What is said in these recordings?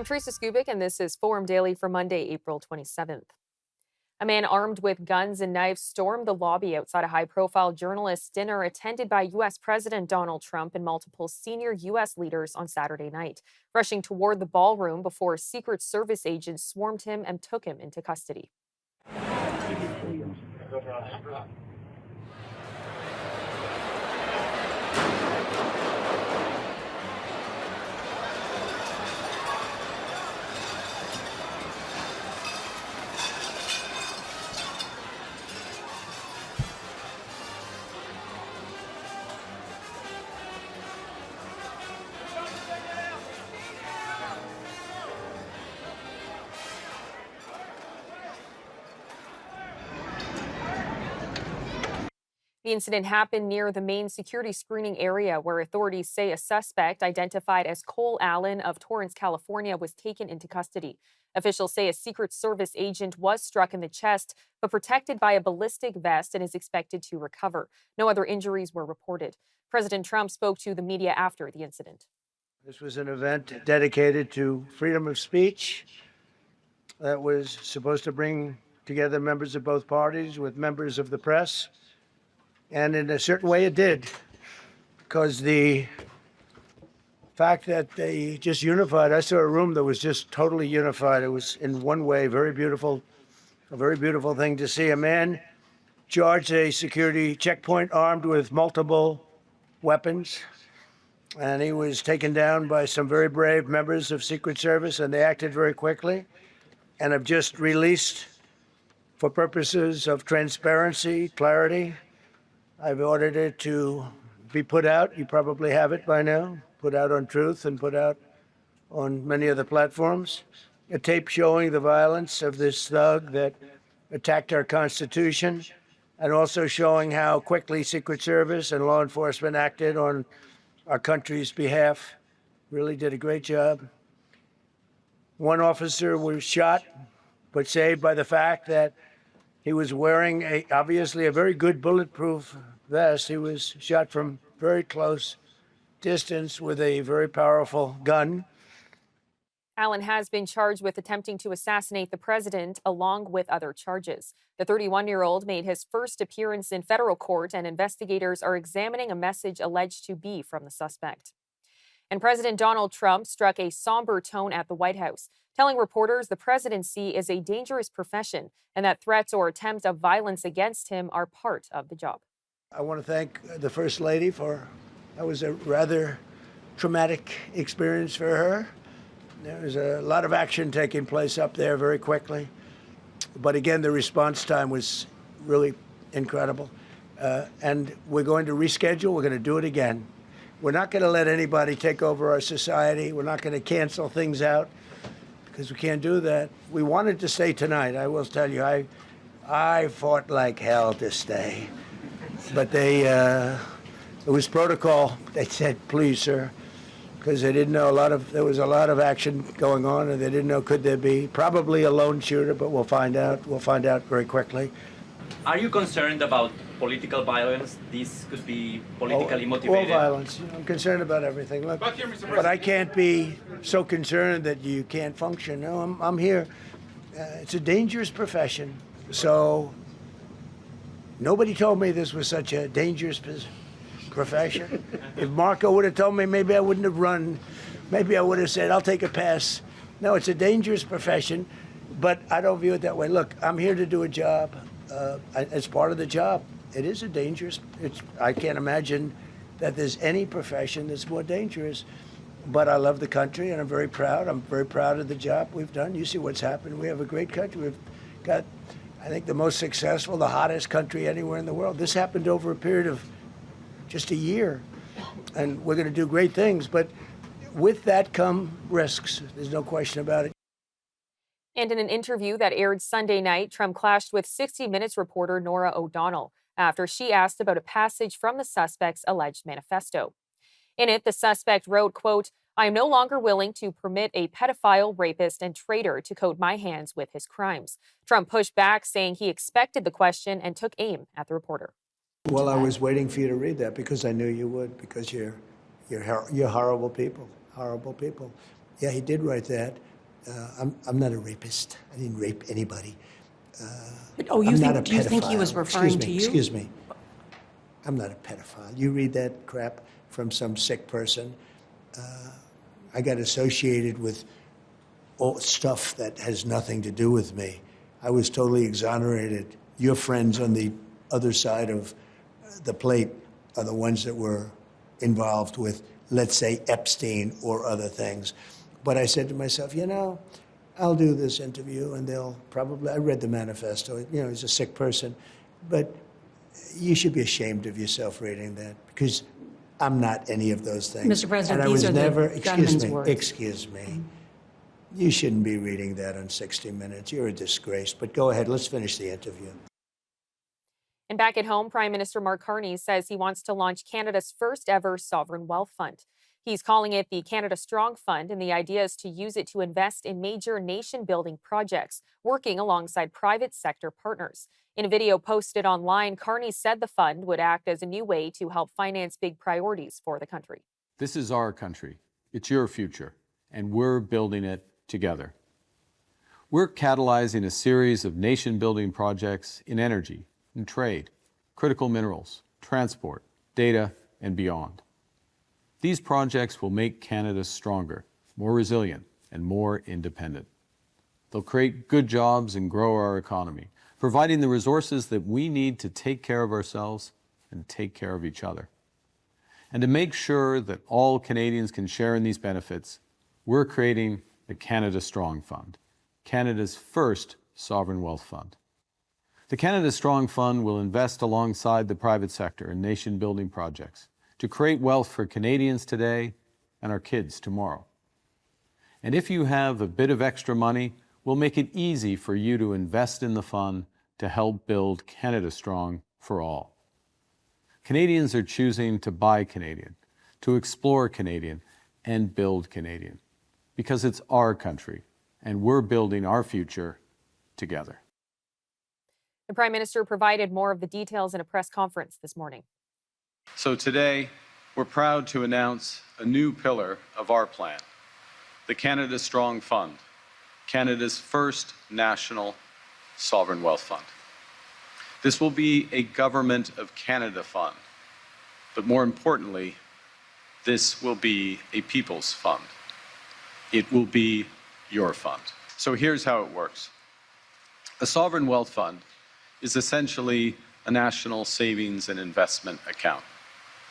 I'm Teresa Skubic, and this is Forum Daily for Monday, April 27th. A man armed with guns and knives stormed the lobby outside a high-profile journalists' dinner attended by U.S. President Donald Trump and multiple senior U.S. leaders on Saturday night, rushing toward the ballroom before Secret Service agents swarmed him and took him into custody. The incident happened near the main security screening area where authorities say a suspect identified as Cole Allen of Torrance, California, was taken into custody. Officials say a Secret Service agent was struck in the chest, but protected by a ballistic vest and is expected to recover. No other injuries were reported. President Trump spoke to the media after the incident. This was an event dedicated to freedom of speech that was supposed to bring together members of both parties with members of the press. And in a certain way it did, because the fact that they just unified, I saw a room that was just totally unified. It was in one way a very beautiful thing to see. A man charged a security checkpoint armed with multiple weapons, and he was taken down by some very brave members of Secret Service, and they acted very quickly and have just released, for purposes of transparency, clarity, I've ordered it to be put out. You probably have it by now, put out on Truth and put out on many other platforms. A tape showing the violence of this thug that attacked our Constitution, and also showing how quickly Secret Service and law enforcement acted on our country's behalf. Really did a great job. One officer was shot, but saved by the fact that he was wearing obviously a very good bulletproof vest. He was shot from very close distance with a very powerful gun. Allen has been charged with attempting to assassinate the president, along with other charges. The 31-year-old made his first appearance in federal court, and investigators are examining a message alleged to be from the suspect. And President Donald Trump struck a somber tone at the White House, telling reporters the presidency is a dangerous profession and that threats or attempts of violence against him are part of the job. I want to thank the First Lady that was a rather traumatic experience for her. There was a lot of action taking place up there very quickly. But again, the response time was really incredible. And we're going to reschedule. We're going to do it again. We're not going to let anybody take over our society. We're not going to cancel things out, because we can't do that. We wanted to stay tonight. I will tell you, I fought like hell to stay. But it was protocol. They said, please, sir, because they didn't know there was a lot of action going on, and they didn't know, could there be probably a lone shooter, but we'll find out. We'll find out very quickly. Are you concerned about political violence? This could be politically motivated. All violence. I'm concerned about everything. Look, but I can't be so concerned that you can't function. No, I'm here. It's a dangerous profession. So nobody told me this was such a dangerous profession. If Marco would have told me, maybe I wouldn't have run. Maybe I would have said, I'll take a pass. No, it's a dangerous profession, but I don't view it that way. Look, I'm here to do a job. As part of the job. It is a dangerous, I can't imagine that there's any profession that's more dangerous. But I love the country, and I'm very proud. I'm very proud of the job we've done. You see what's happened. We have a great country. We've got, I think, the most successful, the hottest country anywhere in the world. This happened over a period of just a year, and we're going to do great things. But with that come risks. There's no question about it. And in an interview that aired Sunday night, Trump clashed with 60 Minutes reporter Norah O'Donnell after she asked about a passage from the suspect's alleged manifesto. In it, the suspect wrote, quote, "I am no longer willing to permit a pedophile, rapist, and traitor to coat my hands with his crimes." Trump pushed back, saying he expected the question and took aim at the reporter. Well, I was waiting for you to read that because I knew you would, because you're horrible people, horrible people. Yeah, he did write that. I'm not a rapist. I didn't rape anybody. Oh, I'm not a do you think he was pedophile. referring to you? Excuse me. I'm not a pedophile. You read that crap from some sick person. I got associated with all stuff that has nothing to do with me. I was totally exonerated. Your friends on the other side of the plate are the ones that were involved with, let's say, Epstein or other things. But I said to myself, you know, I'll do this interview and they'll probably, I read the manifesto, you know, he's a sick person, but you should be ashamed of yourself reading that because I'm not any of those things. Mr. President, and I these was are never, the gunman's words. Excuse me. You shouldn't be reading that on 60 Minutes. You're a disgrace. But go ahead, let's finish the interview. And back at home, Prime Minister Mark Carney says he wants to launch Canada's first ever sovereign wealth fund. He's calling it the Canada Strong Fund, and the idea is to use it to invest in major nation-building projects, working alongside private sector partners. In a video posted online, Carney said the fund would act as a new way to help finance big priorities for the country. This is our country. It's your future, and we're building it together. We're catalyzing a series of nation-building projects in energy, in trade, critical minerals, transport, data, and beyond. These projects will make Canada stronger, more resilient, and more independent. They'll create good jobs and grow our economy, providing the resources that we need to take care of ourselves and take care of each other. And to make sure that all Canadians can share in these benefits, we're creating the Canada Strong Fund, Canada's first sovereign wealth fund. The Canada Strong Fund will invest alongside the private sector in nation-building projects to create wealth for Canadians today and our kids tomorrow. And if you have a bit of extra money, we'll make it easy for you to invest in the fund to help build Canada Strong for all. Canadians are choosing to buy Canadian, to explore Canadian, and build Canadian, because it's our country, and we're building our future together. The Prime Minister provided more of the details in a press conference this morning. So today, we're proud to announce a new pillar of our plan, the Canada Strong Fund, Canada's first national sovereign wealth fund. This will be a Government of Canada fund, but more importantly, this will be a people's fund. It will be your fund. So here's how it works. A sovereign wealth fund is essentially a national savings and investment account.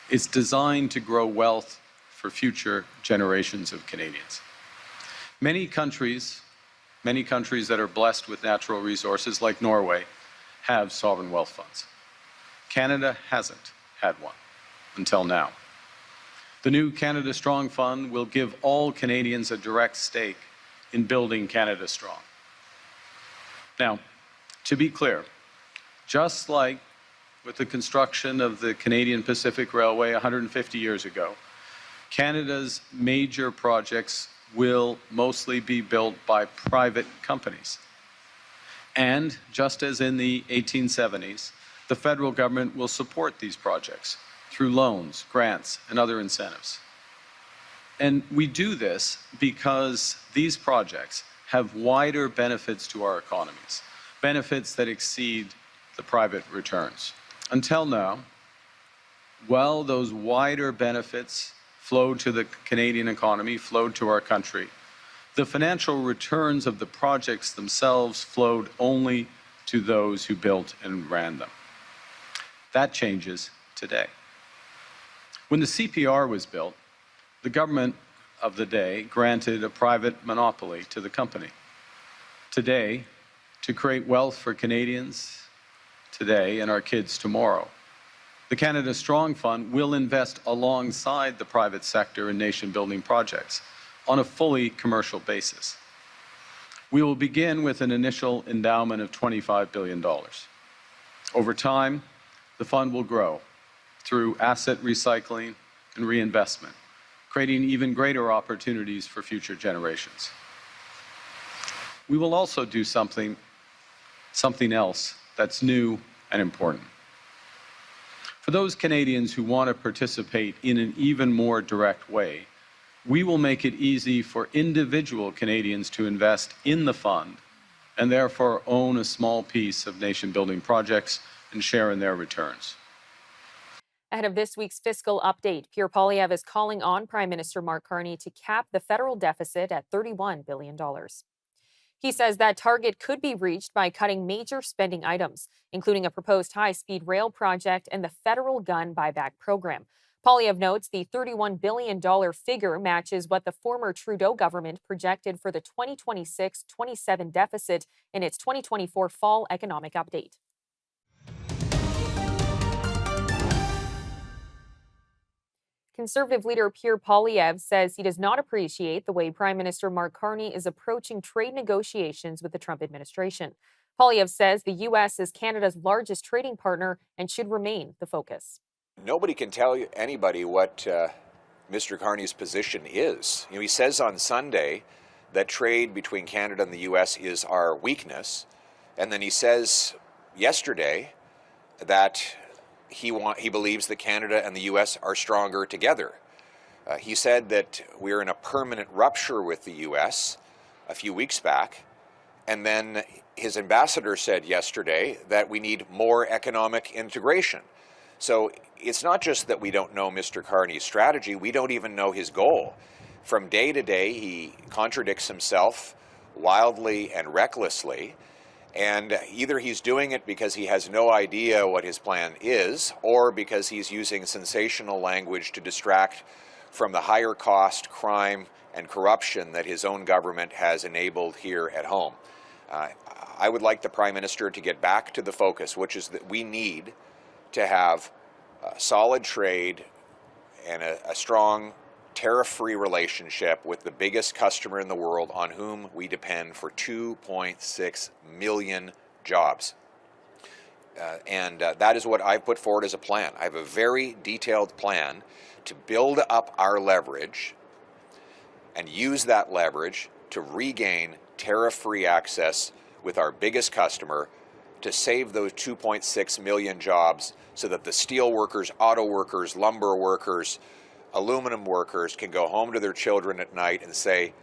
It's designed to grow wealth for future generations of Canadians. Many countries that are blessed with natural resources, like Norway, have sovereign wealth funds. Canada hasn't had one until now. The new Canada Strong Fund will give all Canadians a direct stake in building Canada strong. Now, to be clear, just like with the construction of the Canadian Pacific Railway 150 years ago, Canada's major projects will mostly be built by private companies. And just as in the 1870s, the federal government will support these projects through loans, grants, and other incentives. And we do this because these projects have wider benefits to our economies, benefits that exceed the private returns. Until now, while those wider benefits flowed to the Canadian economy, flowed to our country, the financial returns of the projects themselves flowed only to those who built and ran them. That changes today. When the CPR was built, the government of the day granted a private monopoly to the company. Today, to create wealth for Canadians today and our kids tomorrow, the Canada Strong Fund will invest alongside the private sector in nation-building projects on a fully commercial basis. We will begin with an initial endowment of $25 billion. Over time, the fund will grow through asset recycling and reinvestment, creating even greater opportunities for future generations. We will also do something else that's new and important. For those Canadians who want to participate in an even more direct way, We will make it easy for individual Canadians to invest in the fund and therefore own a small piece of nation-building projects and share in their returns. Ahead of this week's fiscal update, Pierre Poilievre is calling on Prime Minister Mark Carney to cap the federal deficit at $31 billion. He says that target could be reached by cutting major spending items, including a proposed high-speed rail project and the federal gun buyback program. Poilievre notes the $31 billion figure matches what the former Trudeau government projected for the 2026-27 deficit in its 2024 fall economic update. Conservative leader Pierre Poilievre says he does not appreciate the way Prime Minister Mark Carney is approaching trade negotiations with the Trump administration. Poilievre says the U.S. is Canada's largest trading partner and should remain the focus. Nobody can tell anybody what Mr. Carney's position is. He says on Sunday that trade between Canada and the U.S. is our weakness, and then he says yesterday that he believes that Canada and the U.S. are stronger together. He said that we're in a permanent rupture with the U.S. a few weeks back, and then his ambassador said yesterday that we need more economic integration. So it's not just that we don't know Mr. Carney's strategy, we don't even know his goal. From day to day, he contradicts himself wildly and recklessly. And either he's doing it because he has no idea what his plan is, or because he's using sensational language to distract from the higher cost crime and corruption that his own government has enabled here at home. I would like the Prime Minister to get back to the focus, which is that we need to have solid trade and a strong tariff-free relationship with the biggest customer in the world on whom we depend for 2.6 million jobs. And that is what I've put forward as a plan. I have a very detailed plan to build up our leverage and use that leverage to regain tariff-free access with our biggest customer to save those 2.6 million jobs so that the steel workers, auto workers, lumber workers, aluminum workers can go home to their children at night and say,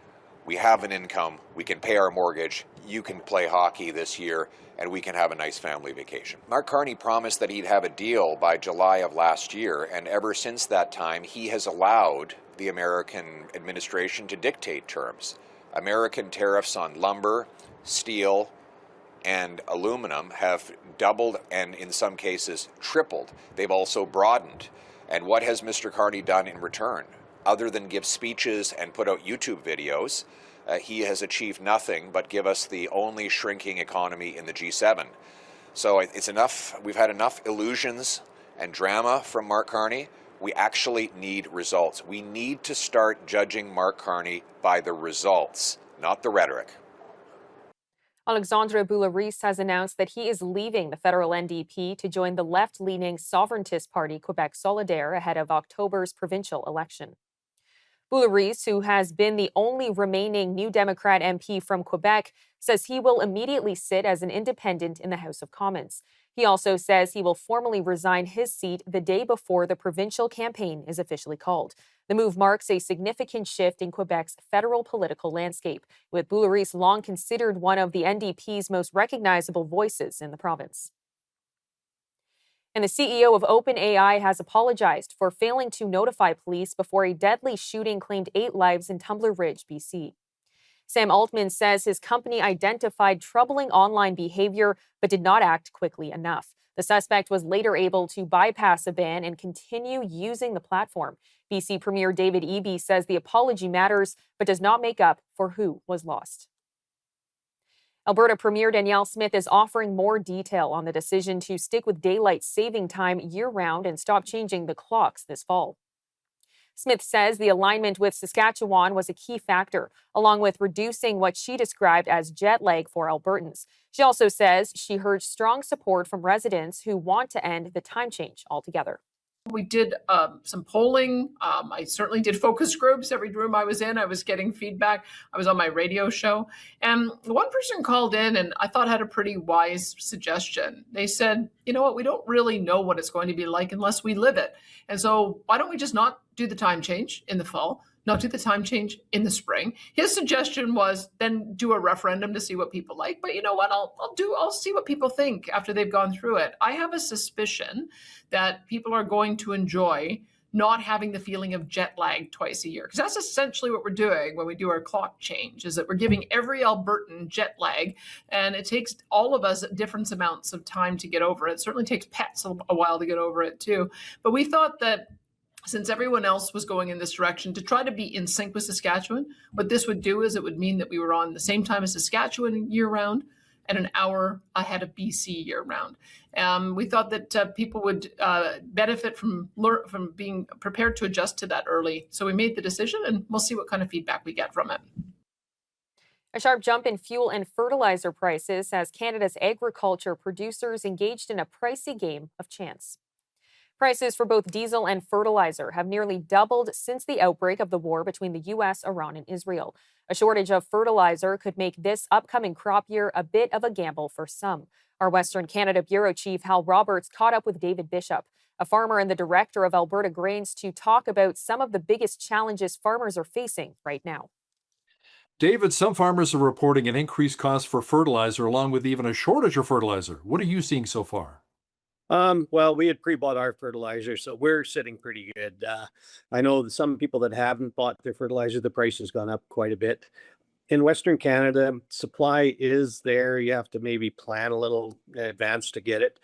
we have an income, we can pay our mortgage, you can play hockey this year, and we can have a nice family vacation. Mark Carney promised that he'd have a deal by July of last year, and ever since that time, he has allowed the American administration to dictate terms. American tariffs on lumber, steel, and aluminum have doubled and in some cases tripled. They've also broadened. And what has Mr. Carney done in return? Other than give speeches and put out YouTube videos, he has achieved nothing but give us the only shrinking economy in the G7. So it's enough. We've had enough illusions and drama from Mark Carney. We actually need results. We need to start judging Mark Carney by the results, not the rhetoric. Alexandre Boulay-Reece has announced that he is leaving the federal NDP to join the left-leaning Sovereigntist Party Quebec Solidaire ahead of October's provincial election. Boulay-Reece, who has been the only remaining New Democrat MP from Quebec, says he will immediately sit as an independent in the House of Commons. He also says he will formally resign his seat the day before the provincial campaign is officially called. The move marks a significant shift in Quebec's federal political landscape, with Boulay-Reece long considered one of the NDP's most recognizable voices in the province. And the CEO of OpenAI has apologized for failing to notify police before a deadly shooting claimed 8 lives in Tumbler Ridge, BC. Sam Altman says his company identified troubling online behavior but did not act quickly enough. The suspect was later able to bypass a ban and continue using the platform. BC Premier David Eby says the apology matters but does not make up for who was lost. Alberta Premier Danielle Smith is offering more detail on the decision to stick with daylight saving time year-round and stop changing the clocks this fall. Smith says the alignment with Saskatchewan was a key factor, along with reducing what she described as jet lag for Albertans. She also says she heard strong support from residents who want to end the time change altogether. We did some polling. I certainly did focus groups. Every room I was in, I was getting feedback. I was on my radio show. And one person called in and I thought had a pretty wise suggestion. They said, you know what, we don't really know what it's going to be like unless we live it. And so why don't we just not do the time change in the fall, not do the time change in the spring. His suggestion was then do a referendum to see what people like. But you know what? I'll see what people think after they've gone through it. I have a suspicion that people are going to enjoy not having the feeling of jet lag twice a year, because that's essentially what we're doing when we do our clock change, is that we're giving every Albertan jet lag, and it takes all of us different amounts of time to get over it. It certainly takes pets a while to get over it too. But we thought that since everyone else was going in this direction, to try to be in sync with Saskatchewan, what this would do is it would mean that we were on the same time as Saskatchewan year round and an hour ahead of BC year round. We thought that people would benefit from being prepared to adjust to that early. So we made the decision, and we'll see what kind of feedback we get from it. A sharp jump in fuel and fertilizer prices has Canada's agriculture producers engaged in a pricey game of chance. Prices for both diesel and fertilizer have nearly doubled since the outbreak of the war between the U.S., Iran, and Israel. A shortage of fertilizer could make this upcoming crop year a bit of a gamble for some. Our Western Canada Bureau Chief Hal Roberts caught up with David Bishop, a farmer and the director of Alberta Grains, to talk about some of the biggest challenges farmers are facing right now. David, some farmers are reporting an increased cost for fertilizer along with even a shortage of fertilizer. What are you seeing so far? Well, we had pre-bought our fertilizer, so we're sitting pretty good. I know that some people that haven't bought their fertilizer, the price has gone up quite a bit. In Western Canada, supply is there. You have to maybe plan a little in advance to get it.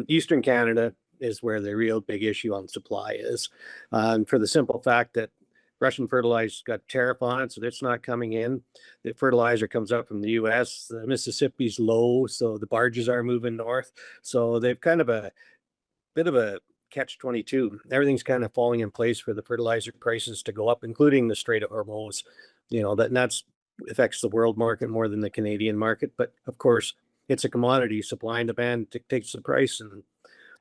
Eastern Canada is where the real big issue on supply is, for the simple fact that Russian fertilizer's got tariff on it, so it's not coming in. The fertilizer comes up from the U.S. The Mississippi's low, so the barges are moving north. So they've kind of a bit of a catch-22. Everything's kind of falling in place for the fertilizer prices to go up, including the Strait of Hormuz. That's affects the world market more than the Canadian market. But of course, it's a commodity. Supply and demand dictates the price, and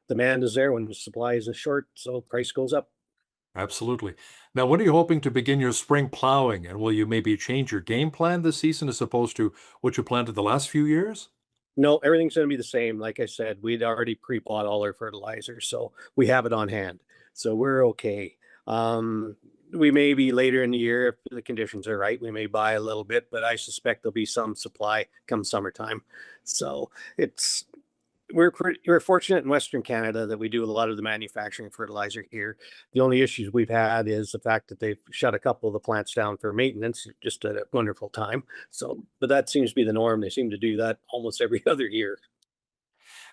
demand is there when the supply is short, so price goes up. Absolutely. Now, when are you hoping to begin your spring plowing? And will you maybe change your game plan this season as opposed to what you planted the last few years? No, everything's going to be the same. Like I said, we'd already pre-bought all our fertilizer, so we have it on hand. So we're okay. We may be later in the year if the conditions are right. We may buy a little bit, but I suspect there'll be some supply come summertime. So we're fortunate in Western Canada that we do a lot of the manufacturing of fertilizer here. The only issues we've had is the fact that they've shut a couple of the plants down for maintenance, just a wonderful time. So, but that seems to be the norm. They seem to do that almost every other year.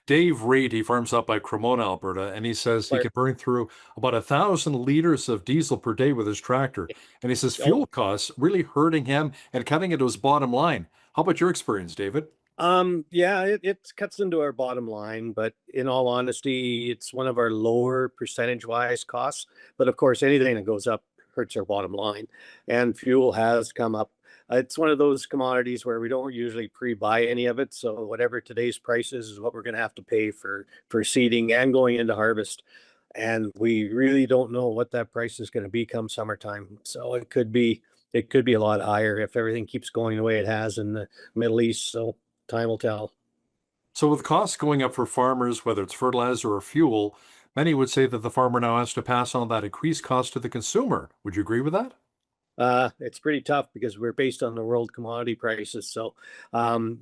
Dave Reed, he farms up by Cremona, Alberta, and he says he But can burn through about 1,000 liters of diesel per day with his tractor. And he says oh, fuel costs really hurting him and cutting into his bottom line. How about your experience, David? yeah, it cuts into our bottom line, but in all honesty, it's one of our lower percentage-wise costs. But of course, anything that goes up hurts our bottom line, and fuel has come up. It's one of those commodities where we don't usually pre-buy any of it, so whatever today's price is what we're going to have to pay for seeding and going into harvest. And we really don't know what that price is going to be come summertime. So it could be a lot higher if everything keeps going the way it has in the Middle East. So time will tell. So, with costs going up for farmers, whether it's fertilizer or fuel, many would say that the farmer now has to pass on that increased cost to the consumer. Would you agree with that? It's pretty tough because we're based on the world commodity prices. So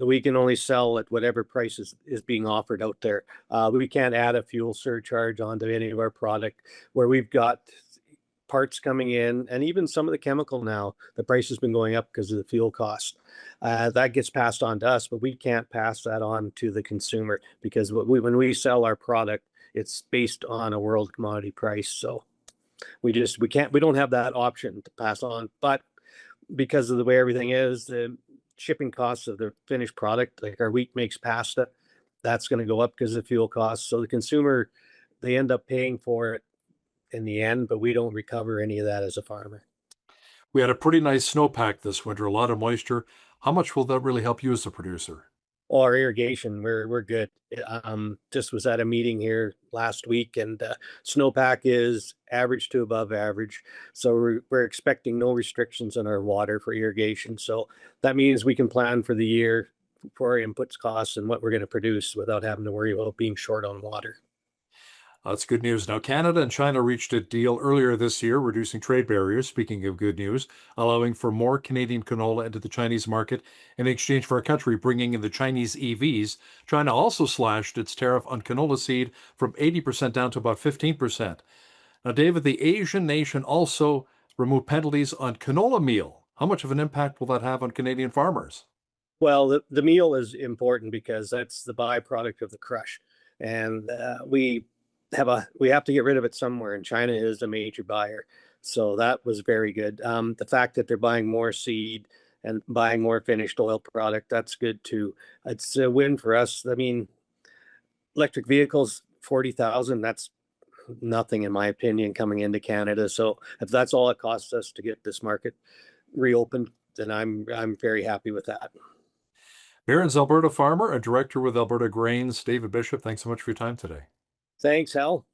we can only sell at whatever price is being offered out there. We can't add a fuel surcharge onto any of our product where we've got parts coming in, and even some of the chemical now, the price has been going up because of the fuel cost. That gets passed on to us, but we can't pass that on to the consumer because when we sell our product, it's based on a world commodity price. So we don't have that option to pass on. But because of the way everything is, the shipping costs of the finished product, like our wheat makes pasta, that's going to go up because of fuel costs. So the consumer, they end up paying for it in the end, but we don't recover any of that as a farmer. We had a pretty nice snowpack this winter, a lot of moisture. How much will that really help you as a producer? Or irrigation, we're good. Just was at a meeting here last week, and snowpack is average to above average. So we're expecting no restrictions on our water for irrigation. So that means we can plan for the year for our inputs costs and what we're going to produce without having to worry about being short on water. That's good news. Now, Canada and China reached a deal earlier this year, reducing trade barriers, speaking of good news, allowing for more Canadian canola into the Chinese market in exchange for our country bringing in the Chinese EVs. China also slashed its tariff on canola seed from 80% down to about 15%. Now, David, the Asian nation also removed penalties on canola meal. How much of an impact will that have on Canadian farmers? Well, the meal is important because that's the byproduct of the crush, and we have to get rid of it somewhere, and China is a major buyer. So that was very good. The fact that they're buying more seed and buying more finished oil product, that's good too. It's a win for us. I mean, electric vehicles, 40,000, that's nothing in my opinion coming into Canada. So if that's all it costs us to get this market reopened, then I'm very happy with that. Barron's Alberta farmer and director with Alberta Grains, David Bishop, thanks so much for your time today. Thanks, Hal.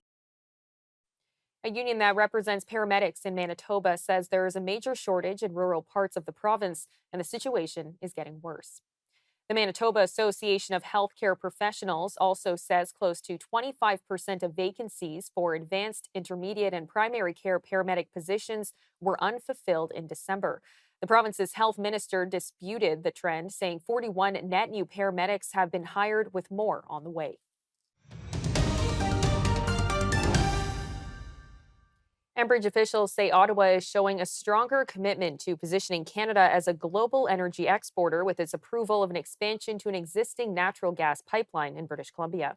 A union that represents paramedics in Manitoba says there is a major shortage in rural parts of the province, and the situation is getting worse. The Manitoba Association of Healthcare Professionals also says close to 25% of vacancies for advanced, intermediate, and primary care paramedic positions were unfulfilled in December. The province's health minister disputed the trend, saying 41 net new paramedics have been hired, with more on the way. Enbridge officials say Ottawa is showing a stronger commitment to positioning Canada as a global energy exporter with its approval of an expansion to an existing natural gas pipeline in British Columbia.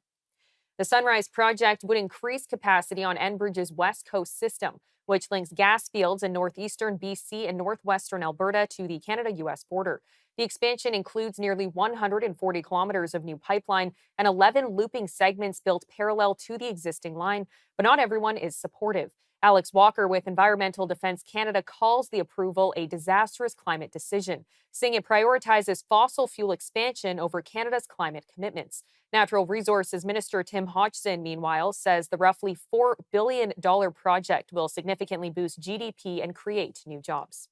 The Sunrise project would increase capacity on Enbridge's West Coast system, which links gas fields in northeastern BC and northwestern Alberta to the Canada-US border. The expansion includes nearly 140 kilometers of new pipeline and 11 looping segments built parallel to the existing line, but not everyone is supportive. Alex Walker with Environmental Defence Canada calls the approval a disastrous climate decision, saying it prioritizes fossil fuel expansion over Canada's climate commitments. Natural Resources Minister Tim Hodgson, meanwhile, says the roughly $4 billion project will significantly boost GDP and create new jobs.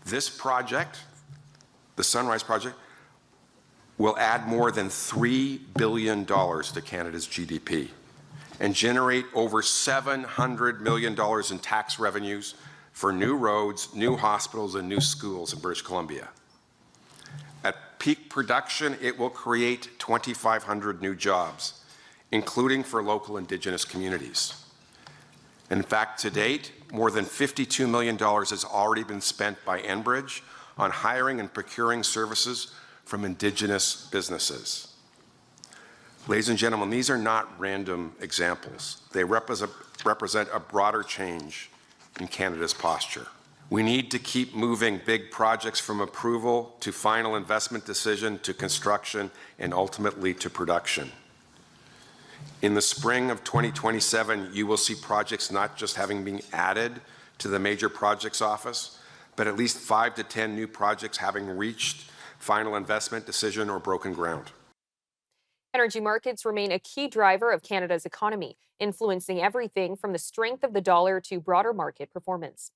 This project, the Sunrise project, will add more than $3 billion to Canada's GDP and generate over $700 million in tax revenues for new roads, new hospitals, and new schools in British Columbia. At peak production, it will create 2,500 new jobs, including for local Indigenous communities. In fact, to date, more than $52 million has already been spent by Enbridge on hiring and procuring services from Indigenous businesses. Ladies and gentlemen, these are not random examples. They represent a broader change in Canada's posture. We need to keep moving big projects from approval to final investment decision to construction and ultimately to production. In the spring of 2027, you will see projects not just having been added to the Major Projects Office, but at least 5 to 10 new projects having reached final investment decision or broken ground. Energy markets remain a key driver of Canada's economy, influencing everything from the strength of the dollar to broader market performance.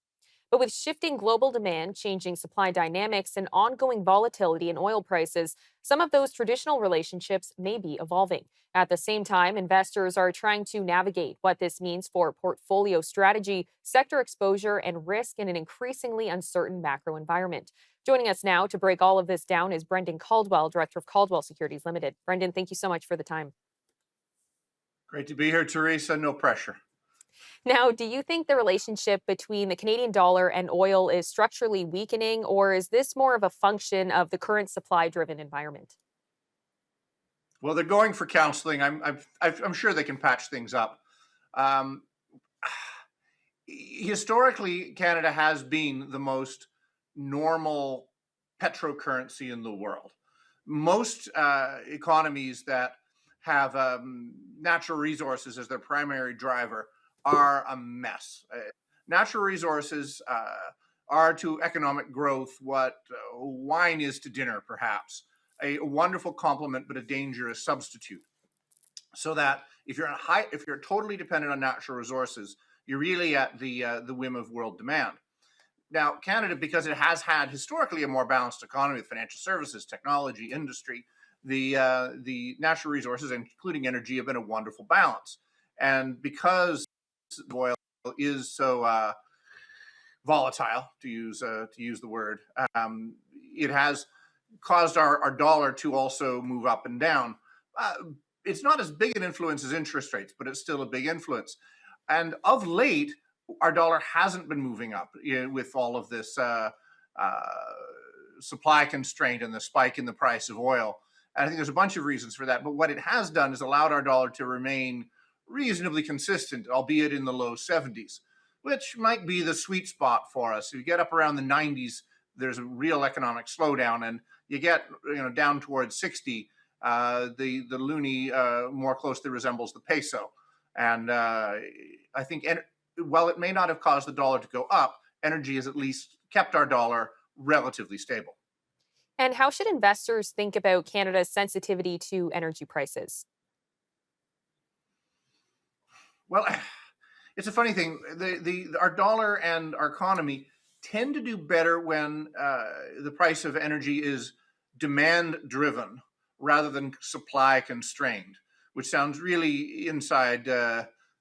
But with shifting global demand, changing supply dynamics, and ongoing volatility in oil prices, some of those traditional relationships may be evolving. At the same time, investors are trying to navigate what this means for portfolio strategy, sector exposure, and risk in an increasingly uncertain macro environment. Joining us now to break all of this down is Brendan Caldwell, Director of Caldwell Securities Limited. Brendan, thank you so much for the time. Great to be here, Teresa. No pressure. Now, do you think the relationship between the Canadian dollar and oil is structurally weakening, or is this more of a function of the current supply-driven environment? Well, they're going for counseling. I'm sure they can patch things up. Historically, Canada has been the most normal petrocurrency in the world. Most economies that have natural resources as their primary driver are a mess. Natural resources are to economic growth what wine is to dinner, perhaps. A wonderful complement, but a dangerous substitute. So that if you're totally dependent on natural resources, you're really at the whim of world demand. Now, Canada, because it has had historically a more balanced economy with financial services, technology, industry, the natural resources, including energy, have been a wonderful balance. And because oil is so volatile, to use the word, it has caused our dollar to also move up and down. Uh, it's not as big an influence as interest rates, but it's still a big influence. And of late, our dollar hasn't been moving up, with all of this supply constraint and the spike in the price of oil. And I think there's a bunch of reasons for that. But what it has done is allowed our dollar to remain reasonably consistent, albeit in the low 70s, which might be the sweet spot for us. If you get up around the 90s, there's a real economic slowdown, and you get down towards 60, the loonie more closely resembles the peso. And I think, while it may not have caused the dollar to go up, energy has at least kept our dollar relatively stable. And how should investors think about Canada's sensitivity to energy prices? Well, it's a funny thing. Our dollar and our economy tend to do better when the price of energy is demand driven rather than supply constrained, which sounds really inside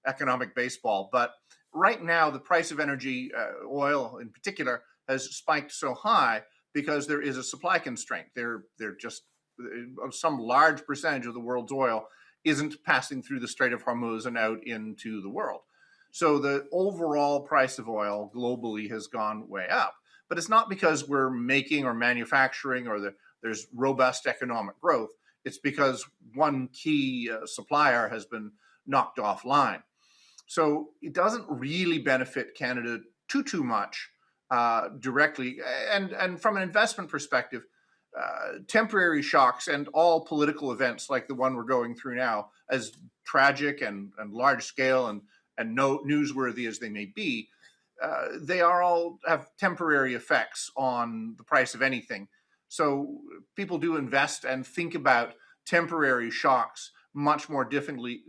economic baseball. But right now, the price of energy, oil in particular, has spiked so high because there is a supply constraint. They're just some large percentage of the world's oil isn't passing through the Strait of Hormuz and out into the world. So the overall price of oil globally has gone way up. But it's not because we're making or manufacturing or there's robust economic growth. It's because one key supplier has been knocked offline. So it doesn't really benefit Canada too much directly. And from an investment perspective, temporary shocks and all political events like the one we're going through now, as tragic and large scale and newsworthy as they may be, they are all have temporary effects on the price of anything. So people do invest and think about temporary shocks much differently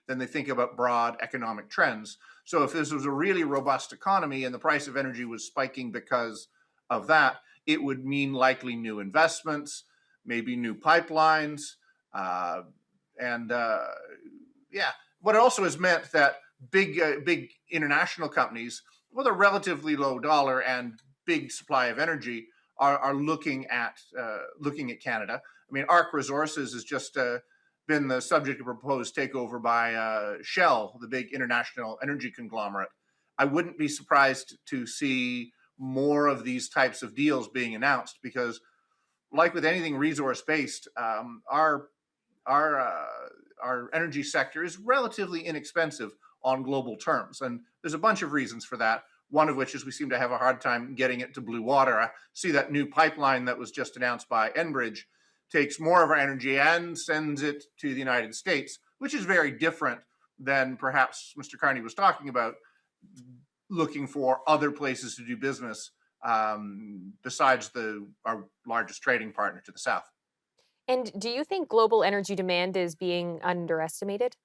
than they think about broad economic trends. So if this was a really robust economy and the price of energy was spiking because of that, it would mean likely new investments, maybe new pipelines, and what it also has meant that big international companies with a relatively low dollar and big supply of energy are looking at Canada. I mean, ARC Resources has just been the subject of a proposed takeover by Shell, the big international energy conglomerate. I wouldn't be surprised to see more of these types of deals being announced because, like with anything resource-based, our energy sector is relatively inexpensive on global terms. And there's a bunch of reasons for that, one of which is we seem to have a hard time getting it to blue water. I see that new pipeline that was just announced by Enbridge takes more of our energy and sends it to the United States, which is very different than perhaps Mr. Carney was talking about, looking for other places to do business besides our largest trading partner to the south. And do you think global energy demand is being underestimated?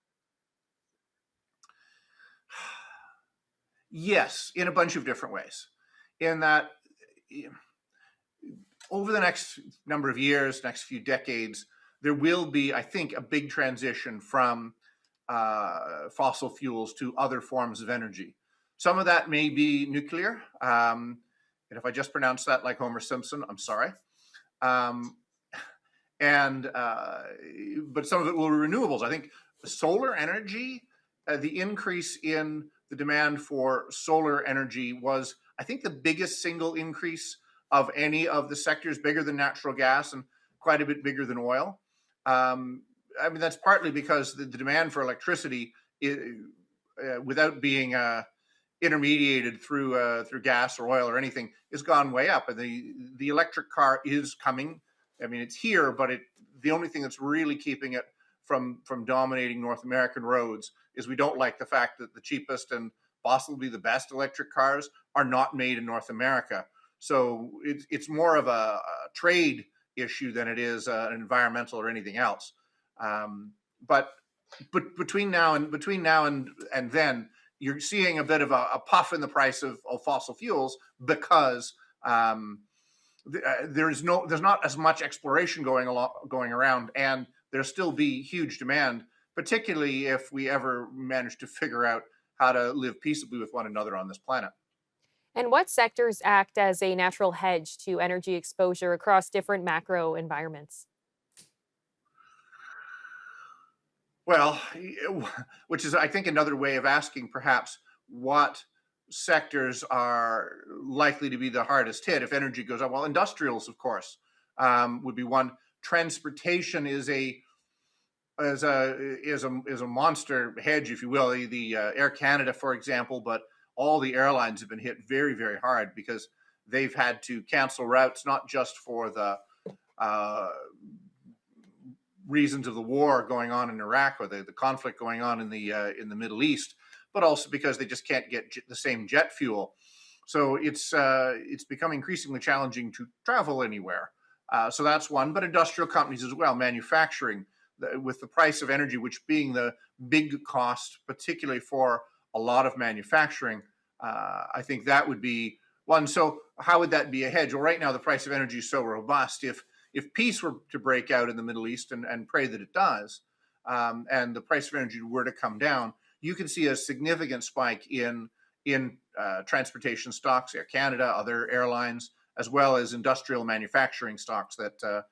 Yes, in a bunch of different ways. In that, over the next number of years, next few decades, there will be, I think, a big transition from fossil fuels to other forms of energy. Some of that may be nuclear. And if I just pronounced that like Homer Simpson, I'm sorry. But some of it will be renewables. I think solar energy, the increase in the demand for solar energy was, I think, the biggest single increase of any of the sectors, bigger than natural gas and quite a bit bigger than oil. I mean, that's partly because the demand for electricity, without being intermediated through gas or oil or anything, has gone way up. And the electric car is coming. I mean, it's here, but the only thing that's really keeping it from dominating North American roads is we don't like the fact that the cheapest and possibly the best electric cars are not made in North America. So it's more of a trade issue than it is an environmental or anything else. But between now and then, you're seeing a bit of a puff in the price of fossil fuels because there's not as much exploration going around, and there'll still be huge demand particularly if we ever manage to figure out how to live peaceably with one another on this planet. And what sectors act as a natural hedge to energy exposure across different macro environments? Well, which is, I think, another way of asking perhaps what sectors are likely to be the hardest hit if energy goes up. Well, industrials, of course, would be one. Transportation is a monster hedge, if you will. The Air Canada, for example, but all the airlines have been hit very, very hard because they've had to cancel routes, not just for the uh, reasons of the war going on in Iraq or the conflict going on in the Middle East, but also because they just can't get the same jet fuel. So it's become increasingly challenging to travel anywhere. So that's one, but industrial companies as well, manufacturing, with the price of energy, which being the big cost, particularly for a lot of manufacturing, I think that would be one. So how would that be a hedge? Well, right now the price of energy is so robust. If peace were to break out in the Middle East, and pray that it does, and the price of energy were to come down, you can see a significant spike in transportation stocks, Air Canada, other airlines, as well as industrial manufacturing stocks that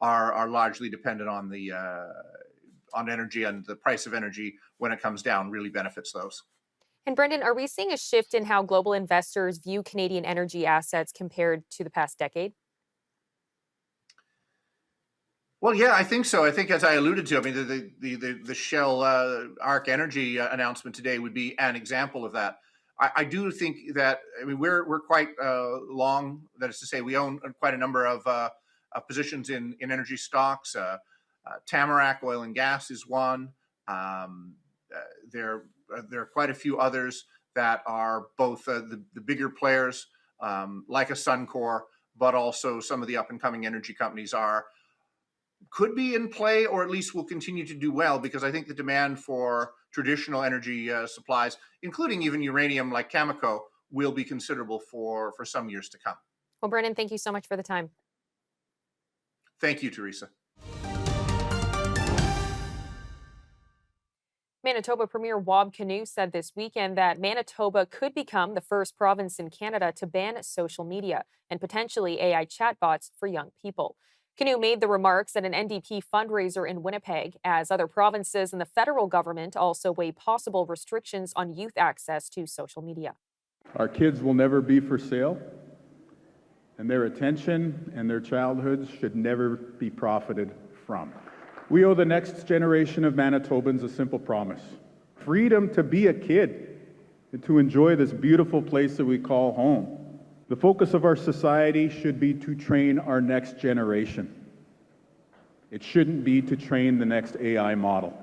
are largely dependent on energy, and the price of energy when it comes down really benefits those. And Brendan, are we seeing a shift in how global investors view Canadian energy assets compared to the past decade? Well, yeah, I think so. I think, as I alluded to, I mean, the Shell Arc Energy announcement today would be an example of that. I do think that, I mean, we're quite long. That is to say, we own quite a number of positions in energy stocks. Tamarack Oil and Gas is one. There there are quite a few others that are both the bigger players, like a Suncor, but also some of the up and coming energy companies could be in play, or at least will continue to do well, because I think the demand for traditional energy supplies, including even uranium like Cameco, will be considerable for some years to come. Well, Brendan, thank you so much for the time. Thank you, Teresa. Manitoba Premier Wab Kinew said this weekend that Manitoba could become the first province in Canada to ban social media and potentially AI chatbots for young people. Kinew made the remarks at an NDP fundraiser in Winnipeg, as other provinces and the federal government also weigh possible restrictions on youth access to social media. Our kids will never be for sale, and their attention and their childhoods should never be profited from. We owe the next generation of Manitobans a simple promise: freedom to be a kid and to enjoy this beautiful place that we call home. The focus of our society should be to train our next generation. It shouldn't be to train the next AI model.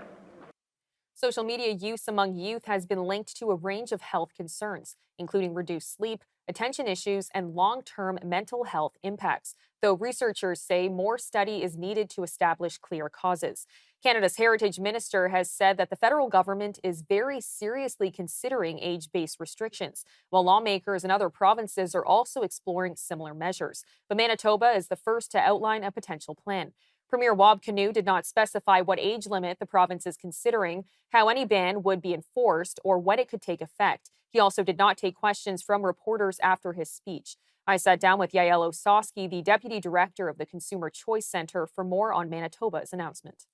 Social media use among youth has been linked to a range of health concerns, including reduced sleep, attention issues, and long-term mental health impacts, though researchers say more study is needed to establish clear causes. Canada's Heritage Minister has said that the federal government is very seriously considering age-based restrictions, while lawmakers in other provinces are also exploring similar measures. But Manitoba is the first to outline a potential plan. Premier Wab Kinew did not specify what age limit the province is considering, how any ban would be enforced, or when it could take effect. He also did not take questions from reporters after his speech. I sat down with Yael Osowski, the Deputy Director of the Consumer Choice Centre, for more on Manitoba's announcement.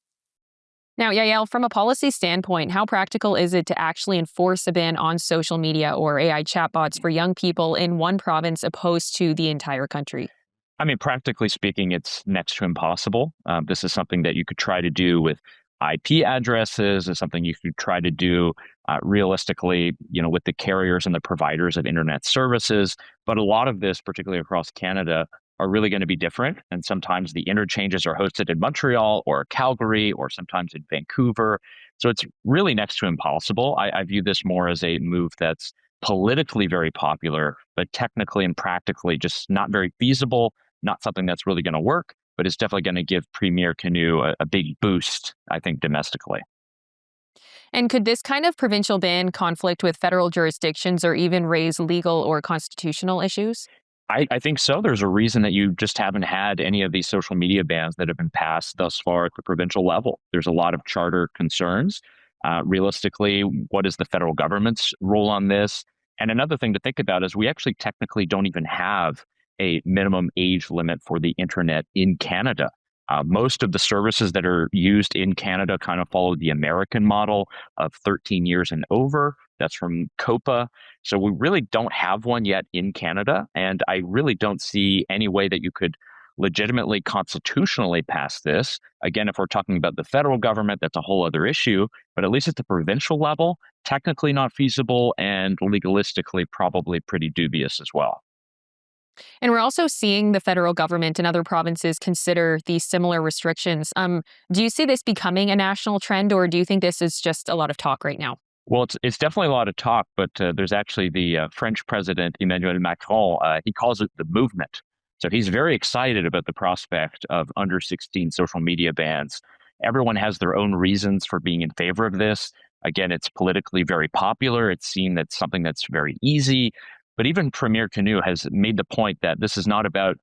Now, Yael, from a policy standpoint, how practical is it to actually enforce a ban on social media or AI chatbots for young people in one province opposed to the entire country? I mean, practically speaking, it's next to impossible. This is something that you could try to do with IP addresses. It's something you could try to do realistically, with the carriers and the providers of internet services. But a lot of this, particularly across Canada, are really going to be different. And sometimes the interchanges are hosted in Montreal or Calgary or sometimes in Vancouver. So it's really next to impossible. I view this more as a move that's politically very popular, but technically and practically just not very feasible, not something that's really going to work, but it's definitely going to give Premier Kinew a big boost, I think, domestically. And could this kind of provincial ban conflict with federal jurisdictions or even raise legal or constitutional issues? I think so. There's a reason that you just haven't had any of these social media bans that have been passed thus far at the provincial level. There's a lot of charter concerns. Realistically, what is the federal government's role on this? And another thing to think about is we actually technically don't even have a minimum age limit for the internet in Canada. Most of the services that are used in Canada kind of follow the American model of 13 years and over. That's from COPA. So we really don't have one yet in Canada. And I really don't see any way that you could legitimately constitutionally pass this. Again, if we're talking about the federal government, that's a whole other issue. But at least at the provincial level, technically not feasible and legalistically probably pretty dubious as well. And we're also seeing the federal government and other provinces consider these similar restrictions. Do you see this becoming a national trend, or do you think this is just a lot of talk right now? Well, it's definitely a lot of talk, but there's actually the French president, Emmanuel Macron, he calls it the movement. So he's very excited about the prospect of under 16 social media bans. Everyone has their own reasons for being in favor of this. Again, it's politically very popular. It's seen that's something that's very easy. But even Premier Canoe has made the point that this is not about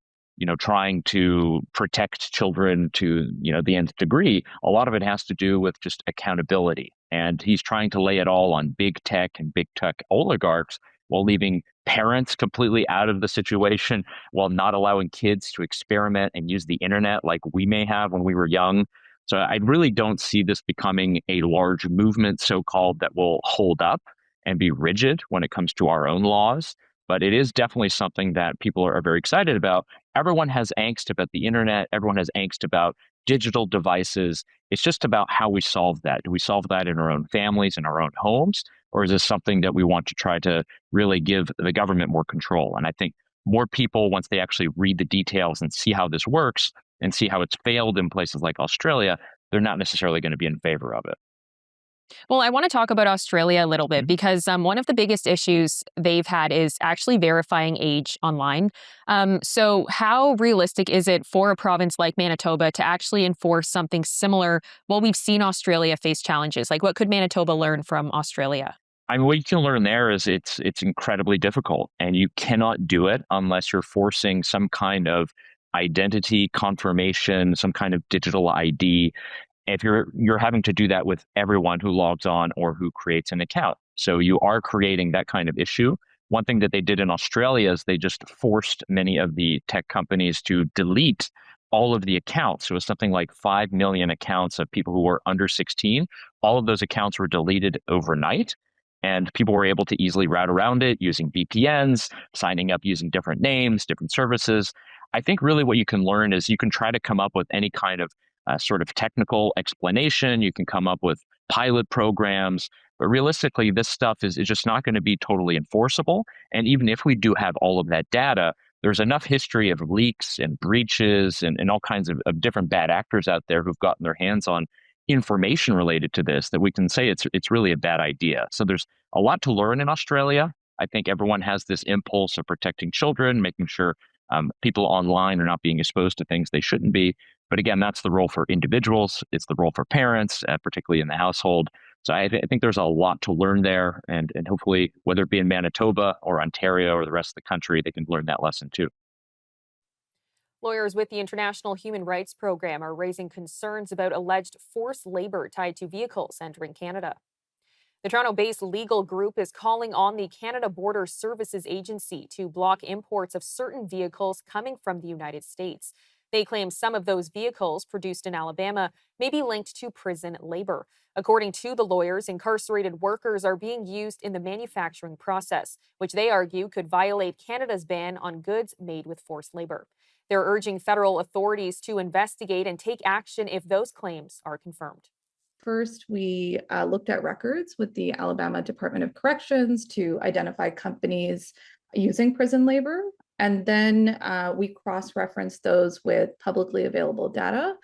trying to protect children to, the nth degree. A lot of it has to do with just accountability. And he's trying to lay it all on big tech and big tech oligarchs while leaving parents completely out of the situation, while not allowing kids to experiment and use the internet like we may have when we were young. So I really don't see this becoming a large movement, so-called, that will hold up and be rigid when it comes to our own laws. But it is definitely something that people are very excited about. Everyone has angst about the internet. Everyone has angst about digital devices. It's just about how we solve that. Do we solve that in our own families, in our own homes? Or is this something that we want to try to really give the government more control? And I think more people, once they actually read the details and see how this works and see how it's failed in places like Australia, they're not necessarily going to be in favor of it. Well, I want to talk about Australia a little bit because one of the biggest issues they've had is actually verifying age online. So, how realistic is it for a province like Manitoba to actually enforce something similar? Well, we've seen Australia face challenges. Like, what could Manitoba learn from Australia? I mean, what you can learn there is it's incredibly difficult, and you cannot do it unless you're forcing some kind of identity confirmation, some kind of digital ID. If you're having to do that with everyone who logs on or who creates an account. So you are creating that kind of issue. One thing that they did in Australia is they just forced many of the tech companies to delete all of the accounts. So it was something like 5 million accounts of people who were under 16. All of those accounts were deleted overnight. And people were able to easily route around it using VPNs, signing up using different names, different services. I think really what you can learn is you can try to come up with any kind of sort of technical explanation. You can come up with pilot programs, but realistically, this stuff is just not going to be totally enforceable. And even if we do have all of that data, there's enough history of leaks and breaches and all kinds of different bad actors out there who've gotten their hands on information related to this that we can say it's really a bad idea. So there's a lot to learn in Australia. I think everyone has this impulse of protecting children, making sure people online are not being exposed to things they shouldn't be. But again, that's the role for individuals. It's the role for parents, particularly in the household. So I think there's a lot to learn there. And hopefully, whether it be in Manitoba or Ontario or the rest of the country, they can learn that lesson too. Lawyers with the International Human Rights Program are raising concerns about alleged forced labor tied to vehicles entering Canada. The Toronto-based legal group is calling on the Canada Border Services Agency to block imports of certain vehicles coming from the United States. They claim some of those vehicles produced in Alabama may be linked to prison labor. According to the lawyers, incarcerated workers are being used in the manufacturing process, which they argue could violate Canada's ban on goods made with forced labor. They're urging federal authorities to investigate and take action if those claims are confirmed. First, we looked at records with the Alabama Department of Corrections to identify companies using prison labor. And then we cross-referenced those with publicly available data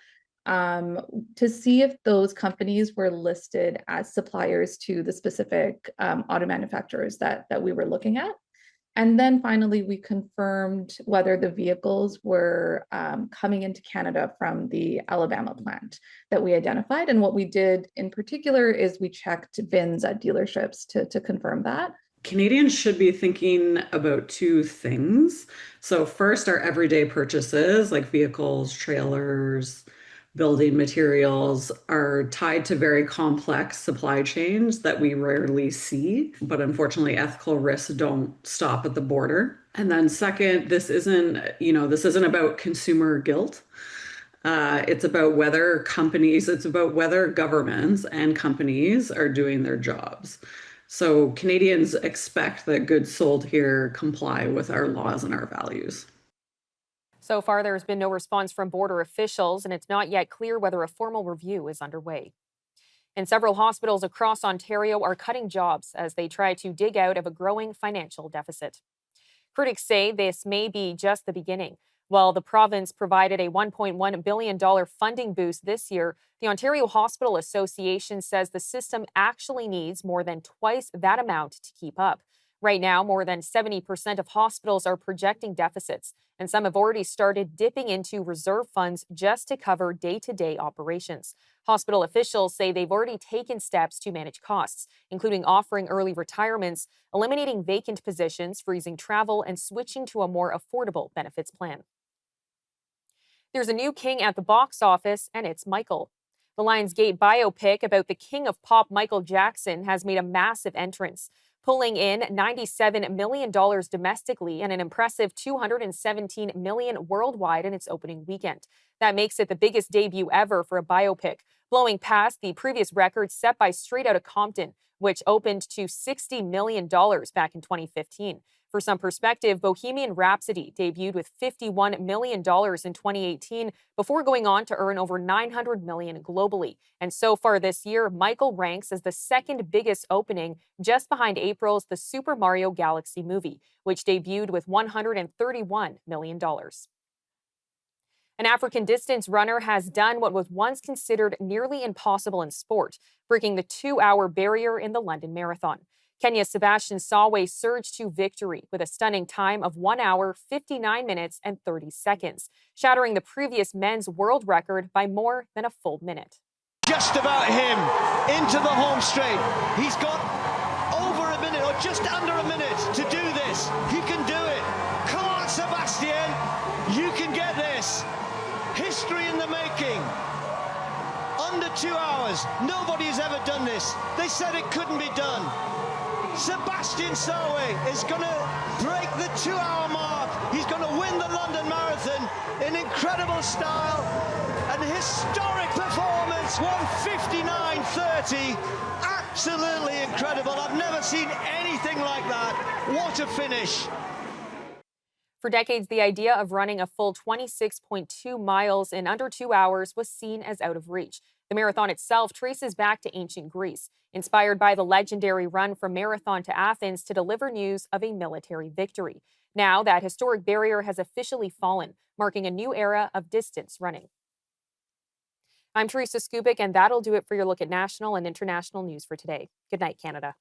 to see if those companies were listed as suppliers to the specific auto manufacturers that we were looking at. And then finally, we confirmed whether the vehicles were coming into Canada from the Alabama plant that we identified. And what we did in particular is we checked VINs at dealerships to confirm that. Canadians should be thinking about two things. So, first, our everyday purchases like vehicles, trailers, building materials are tied to very complex supply chains that we rarely see. But unfortunately, ethical risks don't stop at the border. And then, second, this isn't about consumer guilt. It's about whether governments and companies are doing their jobs. So Canadians expect that goods sold here comply with our laws and our values. So far, there's been no response from border officials, and it's not yet clear whether a formal review is underway. And several hospitals across Ontario are cutting jobs as they try to dig out of a growing financial deficit. Critics say this may be just the beginning. While the province provided a $1.1 billion funding boost this year, the Ontario Hospital Association says the system actually needs more than twice that amount to keep up. Right now, more than 70% of hospitals are projecting deficits, and some have already started dipping into reserve funds just to cover day-to-day operations. Hospital officials say they've already taken steps to manage costs, including offering early retirements, eliminating vacant positions, freezing travel, and switching to a more affordable benefits plan. There's a new king at the box office, and it's Michael. The Lionsgate biopic about the king of pop, Michael Jackson, has made a massive entrance, pulling in $97 million domestically and an impressive $217 million worldwide in its opening weekend. That makes it the biggest debut ever for a biopic, blowing past the previous record set by Straight Outta Compton, which opened to $60 million back in 2015. For some perspective, Bohemian Rhapsody debuted with $51 million in 2018 before going on to earn over $900 million globally. And so far this year, Michael ranks as the second biggest opening, just behind April's The Super Mario Galaxy movie, which debuted with $131 million. An African distance runner has done what was once considered nearly impossible in sport, breaking the 2-hour barrier in the London Marathon. Kenya's Sebastian Sawe surged to victory with a stunning time of 1 hour, 59 minutes, and 30 seconds, shattering the previous men's world record by more than a full minute. Just about him into the home straight. He's got over a minute or just under a minute to do this. He can do it. Come on, Sebastian. You can get this. History in the making. Under 2 hours. Nobody has ever done this. They said it couldn't be done. Sebastian Sawe is going to break the 2-hour mark. He's going to win the London Marathon in incredible style. An historic performance, 1:59:30. Absolutely incredible. I've never seen anything like that. What a finish. For decades, the idea of running a full 26.2 miles in under 2 hours was seen as out of reach. The marathon itself traces back to ancient Greece, inspired by the legendary run from Marathon to Athens to deliver news of a military victory. Now, that historic barrier has officially fallen, marking a new era of distance running. I'm Teresa Skubic, and that'll do it for your look at national and international news for today. Good night, Canada.